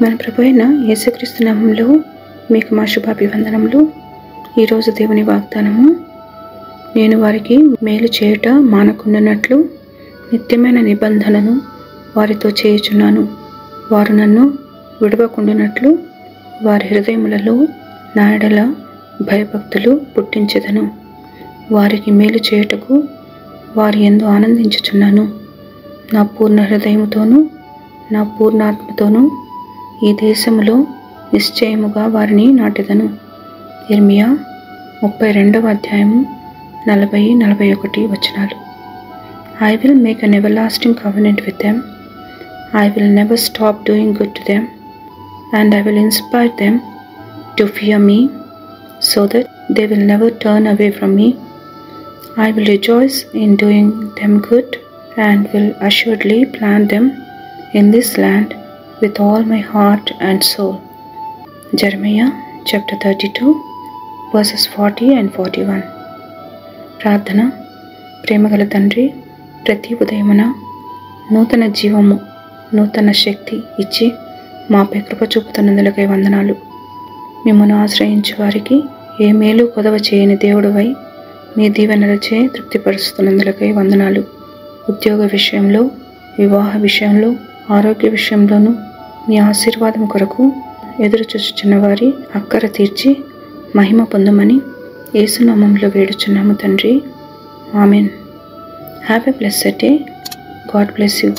మన ప్రభు అయిన యేసుక్రీస్తు నామములో మీకు మా శుభాభివందనములు. ఈరోజు దేవుని వాగ్దానము, నేను వారికి మేలు చేయుట మానకుండానట్లు నిత్యమైన నిబంధనను వారితో చేయుచున్నాను. వారు నన్ను విడవకుండానట్లు వారి హృదయములలో నా యెడల భయభక్తులు పుట్టించెదను. వారికి మేలు చేయుటకు వారి యందు ఆనందించుచున్నాను. నా పూర్ణ హృదయముతోనూ నా పూర్ణాత్మతోనూ ఈ దేశములో నిశ్చయముగా వారిని నాటెదను. యిర్మీయా 32వ అధ్యాయము 40-41 వచనాలు. I will make an everlasting covenant with them. I will never stop doing good to them, and I will inspire them to fear me, so that they will never turn away from me. I will rejoice in doing them good, and will assuredly plant them in this land with all my heart and soul. Jeremiah chapter 32 verses 40 and 41. ప్రార్థన. ప్రేమగల తండ్రి, ప్రతి ఉదయమున నూతన జీవము, నూతన శక్తి ఇచ్చి మాపై కృప చూపుతున్నందులకై వందనాలు. మిమ్మల్ని ఆశ్రయించు వారికి ఏ మేలు కొదవ చేయని దేవుడవై మీ దీవెనలచే తృప్తిపరుస్తున్నందులకై వందనాలు. ఉద్యోగ విషయంలో, వివాహ విషయంలో, ఆరోగ్య విషయంలోనూ మీ ఆశీర్వాదం కొరకు ఎదురు చూచుచున్న వారి అక్కర తీర్చి మహిమ పొందమని యేసు నామములో వేడుచున్నాము తండ్రి. Amen. Have a blessed day. God bless you.